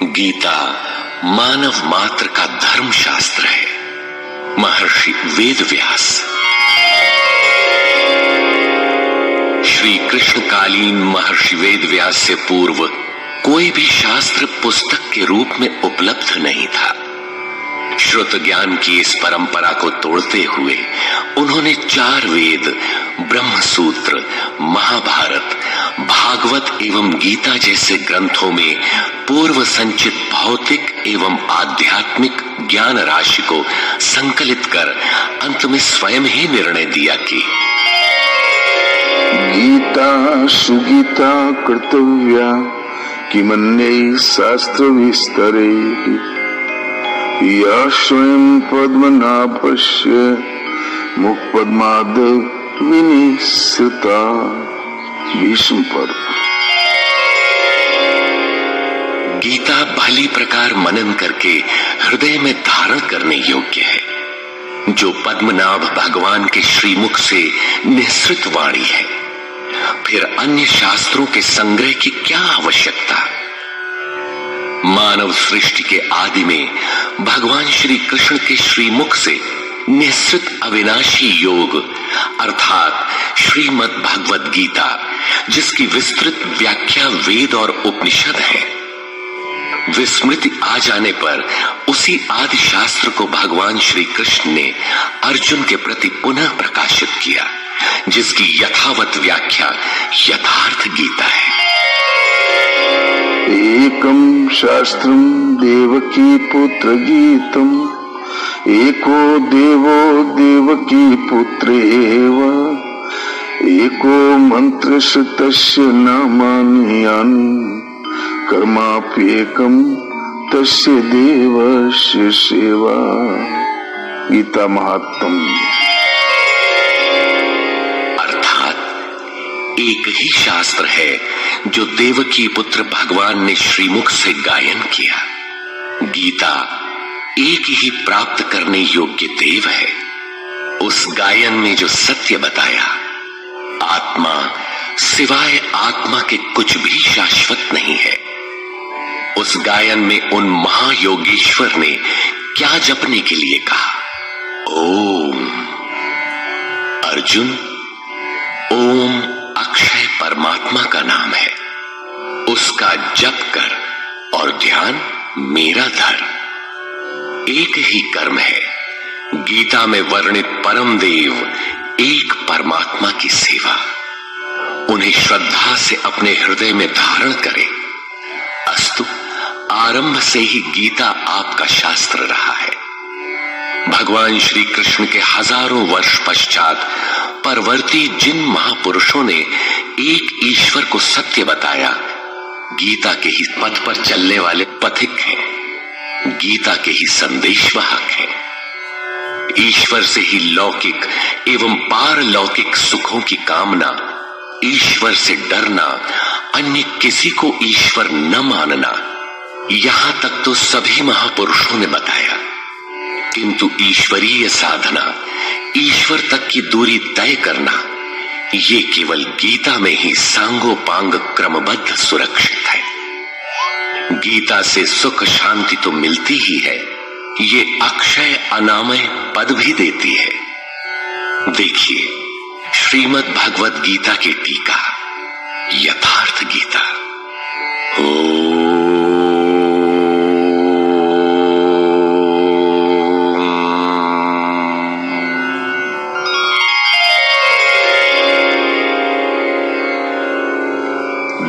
गीता मानव मात्र का धर्म शास्त्र है। महर्षि वेद व्यास श्री कृष्णकालीन महर्षि वेद व्यास से पूर्व कोई भी शास्त्र पुस्तक के रूप में उपलब्ध नहीं था। श्रुत ज्ञान की इस परंपरा को तोड़ते हुए उन्होंने 4 वेद, ब्रह्म सूत्र, महाभारत, भागवत एवं गीता जैसे ग्रंथों में पूर्व संचित भौतिक एवं आध्यात्मिक ज्ञान राशि को संकलित कर अंत में स्वयं ही निर्णय दिया कि गीता सुगीता कर्तव्या किमन्यै शास्त्र विस्तरे या स्वयं पद्मनाभस्य मुखपद्माद विनिसृता। भीष्म पर्व। गीता भली प्रकार मनन करके हृदय में धारण करने योग्य है, जो पद्मनाभ भगवान के श्रीमुख से निःसृत वाणी है। फिर अन्य शास्त्रों के संग्रह की क्या आवश्यकता। मानव सृष्टि के आदि में भगवान श्री कृष्ण के श्रीमुख से निःसृत अविनाशी योग अर्थात श्रीमद् भगवद गीता, जिसकी विस्तृत व्याख्या वेद और उपनिषद है, विस्मृति आ जाने पर उसी आदि शास्त्र को भगवान श्री कृष्ण ने अर्जुन के प्रति पुनः प्रकाशित किया, जिसकी यथावत व्याख्या यथार्थ गीता है। एकम शास्त्रम देवकी पुत्र गीतम, एको देवो देवकी पुत्र एव, एको मंत्र तस्य नामानि यानि, कर्माप्येकम तस्य देवस्य सेवा। गीता महात्म। अर्थात एक ही शास्त्र है जो देवकी पुत्र भगवान ने श्रीमुख से गायन किया। गीता एक ही प्राप्त करने योग्य देव है। उस गायन में जो सत्य बताया, आत्मा सिवाय आत्मा के कुछ भी शाश्वत नहीं है। उस गायन में उन महायोगेश्वर ने क्या जपने के लिए कहा। ओम अर्जुन, ओम अक्षय परमात्मा का नाम है, उसका जप कर और ध्यान मेरा धर। एक ही कर्म है, गीता में वर्णित परम देव एक परमात्मा की सेवा। उन्हें श्रद्धा से अपने हृदय में धारण करें। अस्तु, आरंभ से ही गीता आपका शास्त्र रहा है। भगवान श्री कृष्ण के हजारों वर्ष पश्चात परवर्ती जिन महापुरुषों ने एक ईश्वर को सत्य बताया, गीता के ही पथ पर चलने वाले पथिक हैं, गीता के ही संदेशवाहक हैं। ईश्वर से ही लौकिक एवं पारलौकिक सुखों की कामना, ईश्वर से डरना, अन्य किसी को ईश्वर न मानना, यहां तक तो सभी महापुरुषों ने बताया। किंतु ईश्वरीय साधना, ईश्वर तक की दूरी तय करना, ये केवल गीता में ही सांगोपांग क्रमबद्ध सुरक्षित है। गीता से सुख शांति तो मिलती ही है, ये अक्षय अनामय पद भी देती है। देखिए श्रीमद् भगवद गीता की टीका, यथार्थ गीता।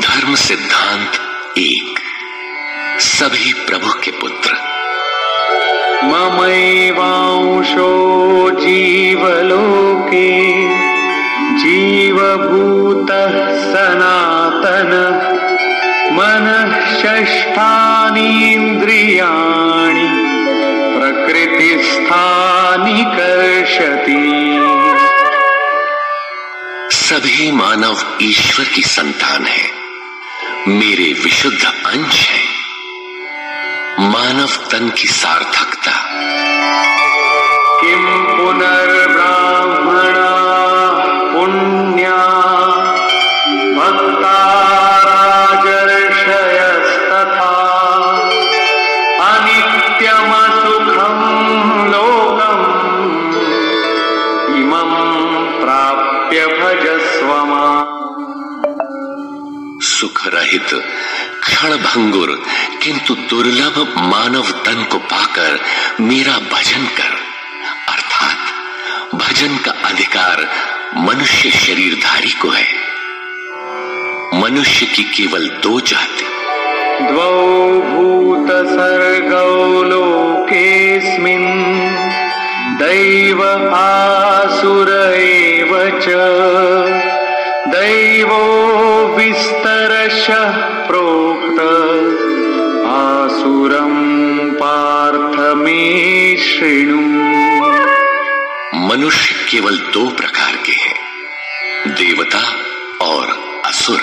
धर्म सिद्धांत 1। सभी प्रभु के पुत्र। ममैवांशो जीवलोके जीवभूतः सनातनः मनः षष्ठानीन्द्रियाणि प्रकृतिस्थानि कर्षति। सभी मानव ईश्वर की संतान है, मेरे विशुद्ध अंश है। मानव तन की सार्थकता। किम पुनर्ब्राह्मणा पुण्या भक्ता राजर्षयस्तथा प्राप्य भजस्व माम्। सुख रहित क्षण भंगुर किंतु दुर्लभ मानव तन को पाकर मेरा भजन कर। अर्थात भजन का अधिकार मनुष्य शरीरधारी को है। मनुष्य की केवल दो जाति, द्वौ भूत सर्गौ लोकेस्मिन् दैव आसुर एव च। दैवो विस्तरशः प्रोक्त आसुरं पार्थ मे शृणु। मनुष्य केवल दो प्रकार के हैं, देवता और असुर।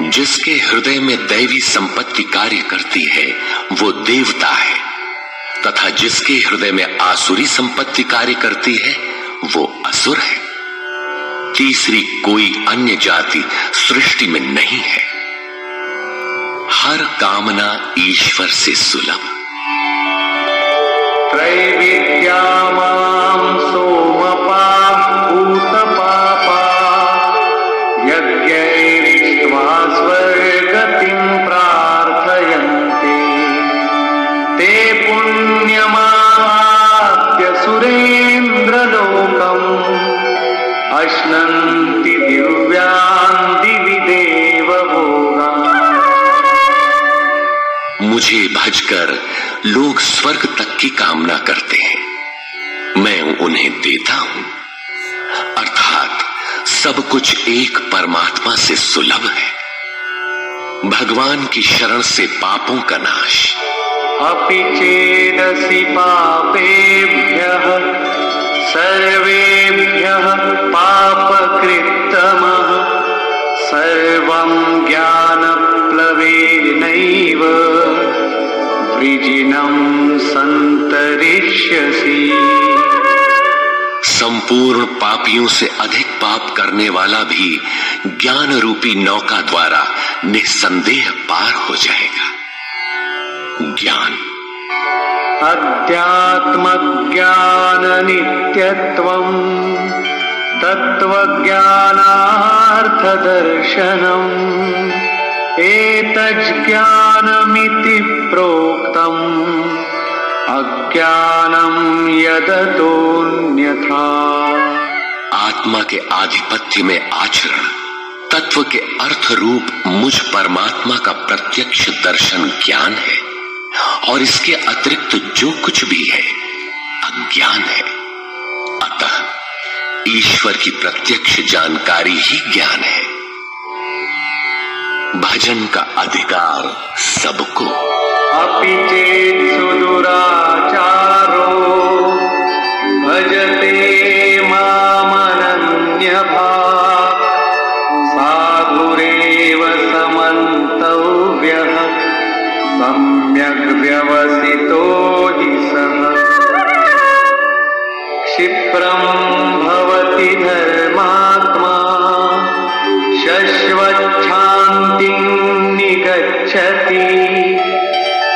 जिसके हृदय में दैवी संपत्ति कार्य करती है वो देवता है, तथा जिसके हृदय में आसुरी संपत्ति कार्य करती है वो असुर है। तीसरी कोई अन्य जाति सृष्टि में नहीं है। हर कामना ईश्वर से सुलभ। त्रैविद्या मां सोमपा भूतपापा यज्ञैरिष्ट्वा स्वर्गतिं प्रार्थयन्ते। ते पुण्यमाप्य सुरेन्द्रलोकम् अश्नन्ति दिव्यान् दिवि देवभोगान्। मुझे भजकर लोग स्वर्ग तक की कामना करते हैं, मैं उन्हें देता हूं। अर्थात सब कुछ एक परमात्मा से सुलभ है। भगवान की शरण से पापों का नाश। अपि चेदसि पापेभ्यः सर्वेभ्यः पापकृत्तमः सर्वं ज्ञानप्लवेनैव वृजिनं सन्तरिष्यसि। संपूर्ण पापियों से अधिक पाप करने वाला भी ज्ञान रूपी नौका द्वारा निस्संदेह पार हो जाएगा। ज्ञान अध्यात्म ज्ञान नित्यत्वं तत्त्वज्ञानार्थ दर्शनम् एतज्ज्ञानमिति प्रोक्तम् अज्ञानं यदतोऽन्यथा। आत्मा के आधिपत्य में आचरण, तत्व के अर्थ रूप मुझ परमात्मा का प्रत्यक्ष दर्शन ज्ञान है, और इसके अतिरिक्त जो कुछ भी है अज्ञान है। अतः ईश्वर की प्रत्यक्ष जानकारी ही ज्ञान है। भजन का अधिकार सबको। अपि चेत् सुदुराचारो भजते मामनन्यभाक् साधुरेव समन्तव्यः सम्यग् व्यवसितो हि सः। क्षिप्रं भवति धर्मात्मा शश्वच्छान्तिं निगच्छति।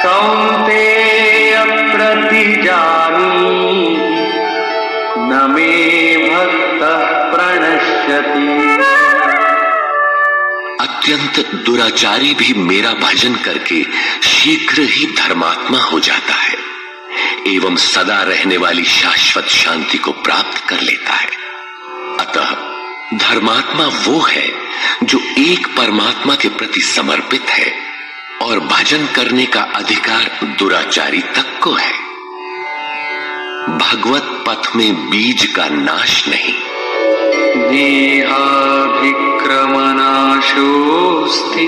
कौन्तेय प्रतिजानीहि न मे भक्तः प्रणश्यति। अत्यंत दुराचारी भी मेरा भजन करके शीघ्र ही धर्मात्मा हो जाता है एवं सदा रहने वाली शाश्वत शांति को प्राप्त कर लेता है। अतः धर्मात्मा वो है जो एक परमात्मा के प्रति समर्पित है, और भजन करने का अधिकार दुराचारी तक को है। भगवत पथ में बीज का नाश नहीं। नेहाभिक्रमनाशोऽस्ति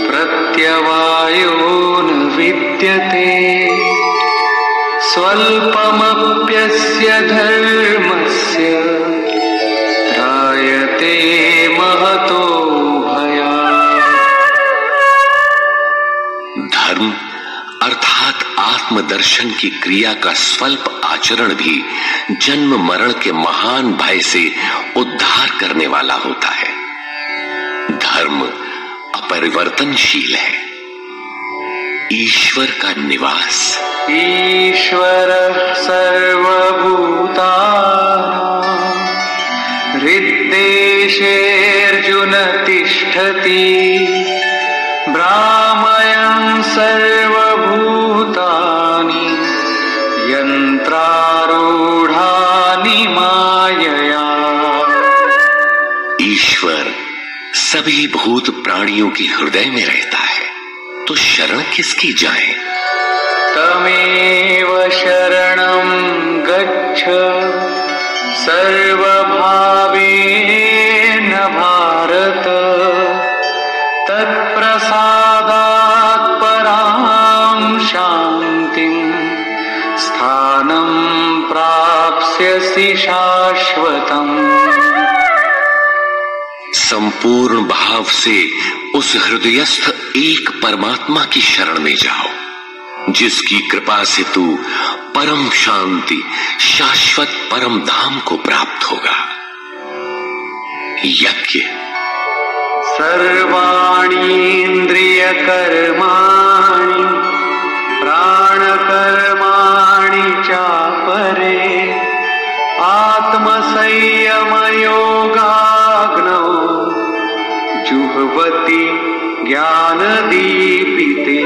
प्रत्यवायो न विद्यते। स्वल्पमप्यस्य धर्मस्य त्रायते महतो भयात्। धर्म अर्थात आत्मदर्शन की क्रिया का स्वल्प आचरण भी जन्म मरण के महान भय से उद्धार करने वाला होता है। धर्म अपरिवर्तनशील है। ईश्वर का निवास। ईश्वर सर्वभूतानां यन्त्रारूढानि मायया। ईश्वर सभी भूत प्राणियों के हृदय में रहता है, तो शरण किसकी जाए? तमेव शरणं गच्छ सर्वभावेन भारत, तत्प्रसादात् परां शान्तिं स्थानं प्राप्स्यसि शाश्वतम्। संपूर्ण भाव से उस हृदयस्थ एक परमात्मा की शरण में जाओ, जिसकी कृपा से तू परम शांति शाश्वत परम धाम को प्राप्त होगा। यज्ञ सर्वाणीन्द्रियकर्माणि प्राणकर्माणि चापरे, आत्मसंयमयोगाग्नौ जुह्वति ज्ञानदीपिते।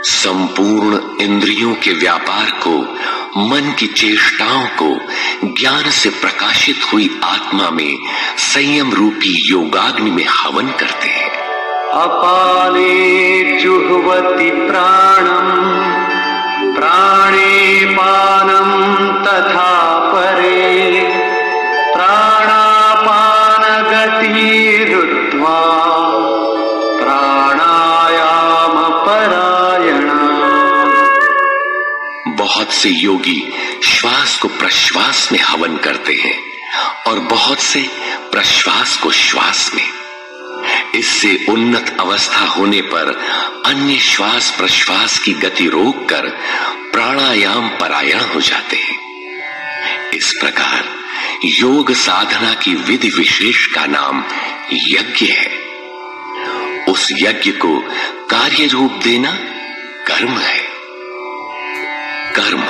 संपूर्ण इंद्रियों के व्यापार को, मन की चेष्टाओं को ज्ञान से प्रकाशित हुई आत्मा में संयम रूपी योगाग्नि में हवन करते हैं। अपाने जुह्वति प्राणं प्राणे पानं तथा परे, प्राणापान गतिरुद्ध्वा प्राणायाम परायणा। बहुत से योगी श्वास को प्रश्वास में हवन करते हैं और बहुत से प्रश्वास को श्वास में। इससे उन्नत अवस्था होने पर अन्य श्वास प्रश्वास की गति रोककर प्राणायाम परायण हो जाते हैं। इस प्रकार योग साधना की विधि विशेष का नाम यज्ञ है। उस यज्ञ को कार्य रूप देना कर्म है। कर्म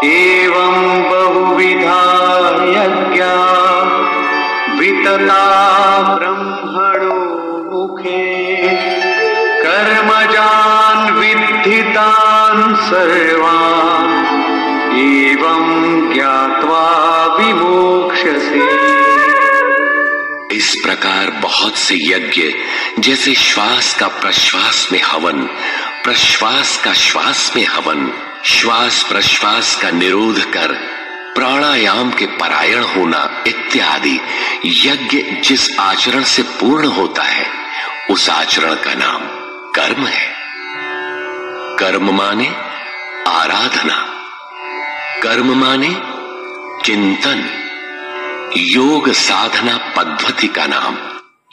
एवं बहुविधा यज्ञा वितता ब्रह्मणो मुखे, कर्मजान् विद्धितान् सर्वान् एवं ज्ञात्वा विमोक्ष्यसे। इस प्रकार बहुत से यज्ञ, जैसे श्वास का प्रश्वास में हवन, प्रश्वास का श्वास में हवन, श्वास प्रश्वास का निरोध कर प्राणायाम के परायण होना इत्यादि यज्ञ जिस आचरण से पूर्ण होता है, उस आचरण का नाम कर्म है। कर्म माने आराधना, कर्म माने चिंतन। योग साधना पद्धति का नाम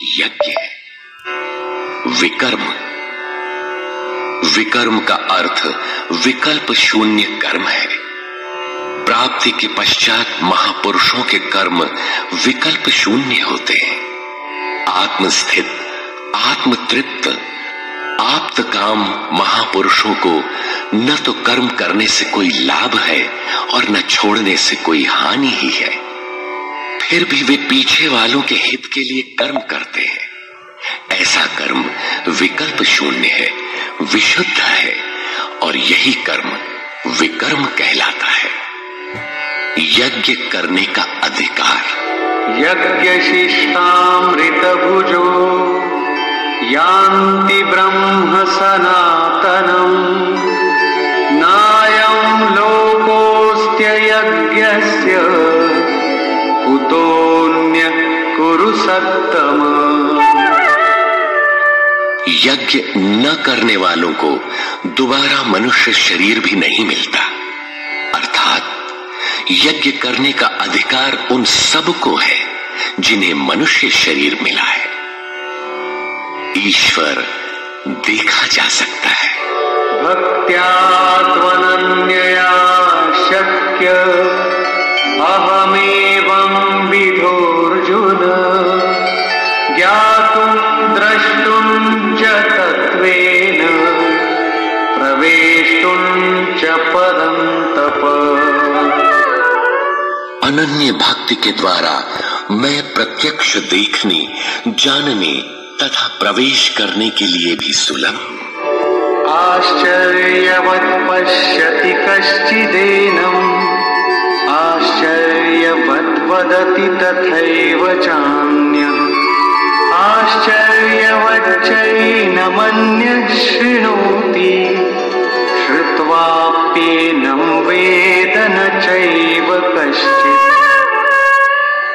यज्ञ है। विकर्म, विकर्म का अर्थ विकल्प शून्य कर्म है। प्राप्ति के पश्चात महापुरुषों के कर्म विकल्प शून्य होते हैं। आत्मस्थित, आत्मतृप्त, आप्त काम महापुरुषों को न तो कर्म करने से कोई लाभ है और न छोड़ने से कोई हानि ही है। फिर भी वे पीछे वालों के हित के लिए कर्म करते हैं। ऐसा कर्म विकल्प शून्य है, विशुद्ध है, और यही कर्म विकर्म कहलाता है। यज्ञ करने का अधिकार। यज्ञशिष्टामृत भुजो यान्ति ब्रह्म सनातनम्, नायं लोकोऽस्त्य यज्ञस्य कुतोऽन्य कुरु सत्तम। यज्ञ न करने वालों को दोबारा मनुष्य शरीर भी नहीं मिलता। अर्थात यज्ञ करने का अधिकार उन सबको है जिन्हें मनुष्य शरीर मिला है। ईश्वर देखा जा सकता है। भक्त्या त्वनन्यया शक्य अहमेवं विधोऽर्जुन, ज्ञातुं द्रष्टुं च तत्त्वेन प्रवेष्टुं च परन्तप। अनन्य भक्ति के द्वारा मैं प्रत्यक्ष देखने, जानने तथा प्रवेश करने के लिए भी सुलभ हूं। आश्चर्यवत् पश्यति कश्चिदेनम् आश्चर्यवत् वदति तथैव चान्यः आश्चर्यवच्चैनमन्यः शृणोति श्रुत्वाप्येनं वेद न चैव कश्चित्।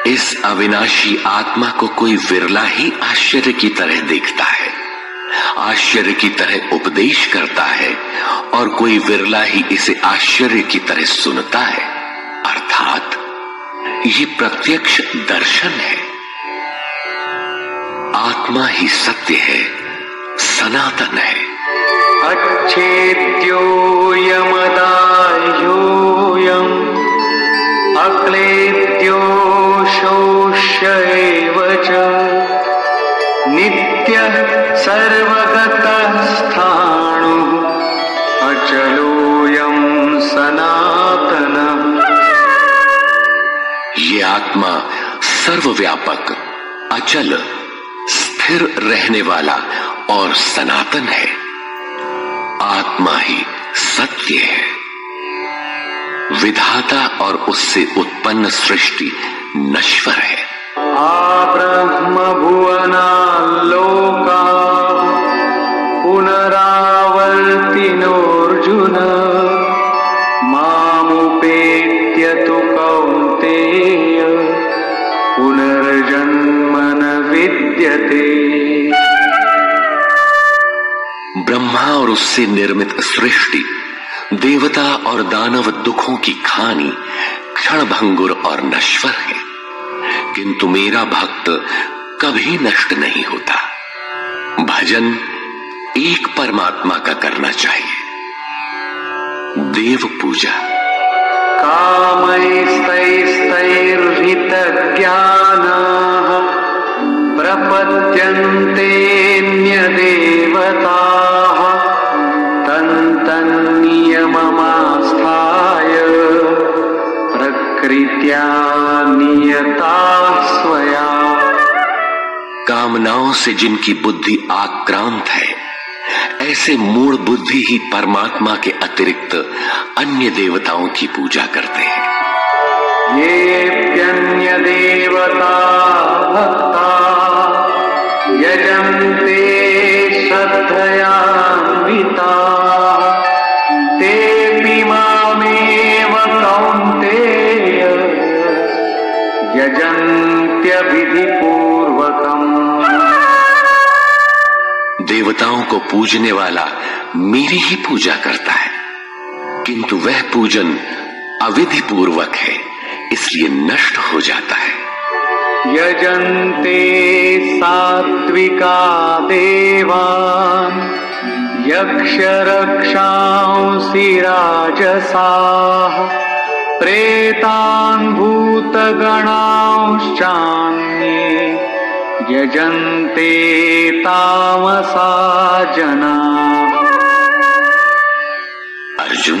इस अविनाशी आत्मा को कोई विरला ही आश्चर्य की तरह देखता है, आश्चर्य की तरह उपदेश करता है, और कोई विरला ही इसे आश्चर्य की तरह सुनता है। अर्थात ये प्रत्यक्ष दर्शन है। आत्मा ही सत्य है, सनातन है। अच्छेद्योऽयमदाह्योऽयम् अक्लेद्यो शोष्य एव च नित्यः सर्वगतः स्थाणुः अचलोऽयं सनातनः। ये आत्मा सर्वव्यापक, अचल, स्थिर रहने वाला और सनातन है। आत्मा ही सत्य है। विधाता और उससे उत्पन्न सृष्टि नश्वर है। आब्रह्म भुवनाल्लोका पुनरावर्तिनोऽर्जुन मामुपेत्य तु कौन्तेय पुनर्जन्म न विद्यते। ब्रह्मा और उससे निर्मित सृष्टि, देवता और दानव दुखों की खानी, क्षणभंगुर और नश्वर है, किंतु मेरा भक्त कभी नष्ट नहीं होता। भजन एक परमात्मा का करना चाहिए। देव पूजा कामैस्तैस्तैर्हितज्ञानाः प्रपद्यन्तेऽन्यदेवताः तन्तन्नियममास्थाय प्रकृत्या नियताः स्वया। कामनाओं से जिनकी बुद्धि आक्रांत है, ऐसे मूढ़ बुद्धि ही परमात्मा के अतिरिक्त अन्य देवताओं की पूजा करते हैं। येऽप्यन्य देवता भक्ता यजन्ते श्रद्धयान्विताः तेऽपि मामेव कौन्तेय यजन्त्यविधिपूर्वकम्। देवताओं को पूजने वाला मेरी ही पूजा करता है, किंतु वह पूजन अविधि पूर्वक है, इसलिए नष्ट हो जाता है। यजन्ते सात्विका देवान् यक्षरक्षांसि राजसाः प्रेतान् भूतगणांश्चान्ये यजन्ते तामसा जनाः। अर्जुन,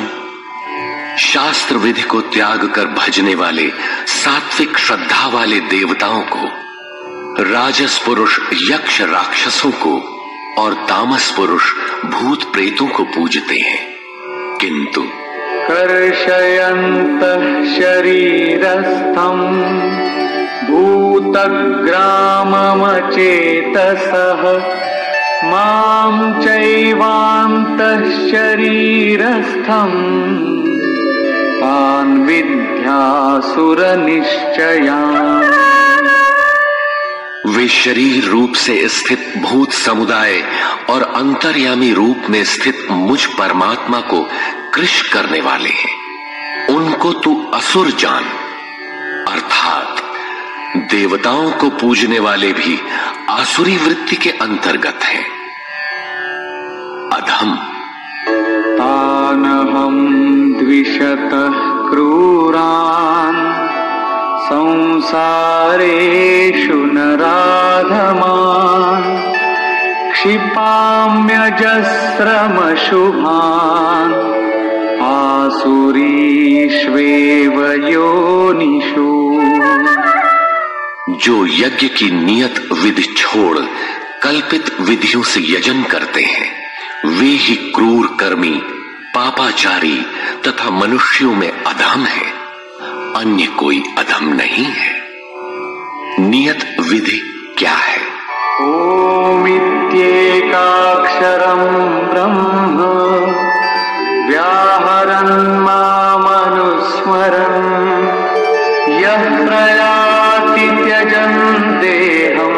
शास्त्र विधि को त्याग कर भजने वाले सात्विक श्रद्धा वाले देवताओं को, राजस पुरुष यक्ष राक्षसों को और तामस पुरुष भूत प्रेतों को पूजते हैं, किंतु कर्षयन्तः शरीरस्थं भूतग्राममचेतसः मां चैवान्तः शरीरस्थम् तान् विद्यासुरनिश्चयान्। वे शरीर रूप से स्थित भूत समुदाय और अंतर्यामी रूप में स्थित मुझ परमात्मा को कृश करने वाले हैं। उनको तू असुर जान। अर्थात देवताओं को पूजने वाले भी आसुरी वृत्ति के अंतर्गत हैं। अधम तानहं द्विषतः क्रूरान् संसारेषु नराधमान् क्षिपाम्यजस्रमशुभान् आसुरीष्वेव योनिषु। जो यज्ञ की नियत विधि छोड़ कल्पित विधियों से यजन करते हैं, वे ही क्रूर कर्मी, पापाचारी तथा मनुष्यों में अधम है, अन्य कोई अधम नहीं है। नियत विधि क्या है? ओमित्येकाक्षरं ब्रह्म व्याहरन् मामनुस्मरन् यः प्रयाति त्यजन् देहं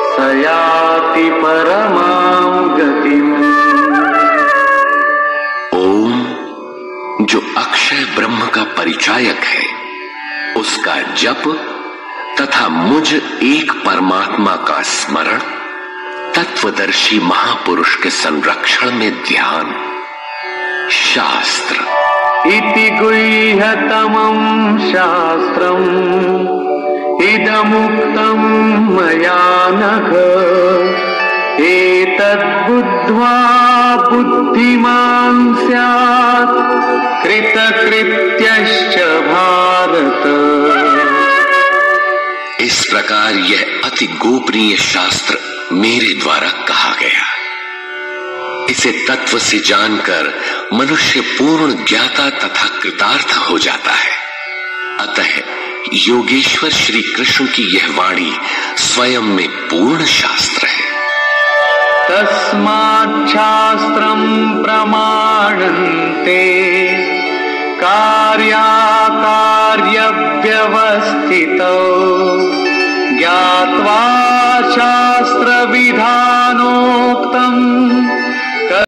स याति परमां गतिम्। ओम जो अक्षय ब्रह्म का परिचायक है, उसका जप तथा मुझ एक परमात्मा का स्मरण, तत्वदर्शी महापुरुष के संरक्षण में ध्यान। शास्त्र इति गुह्यतमं शास्त्रम् इदमुक्तं मया नघ एतद्बुद्ध्वा बुद्धिमान् स्यात् कृतकृत्यश्च भारत। इस प्रकार यह अति गोपनीय शास्त्र मेरे द्वारा कहा गया। इसे तत्व से जानकर मनुष्य पूर्ण ज्ञाता तथा कृतार्थ हो जाता है। अतः योगेश्वर श्री कृष्ण की यह वाणी स्वयं में पूर्ण शास्त्र है। तस्मात् शास्त्रं प्रमाणन्ते कार्याकार्य व्यवस्थितौ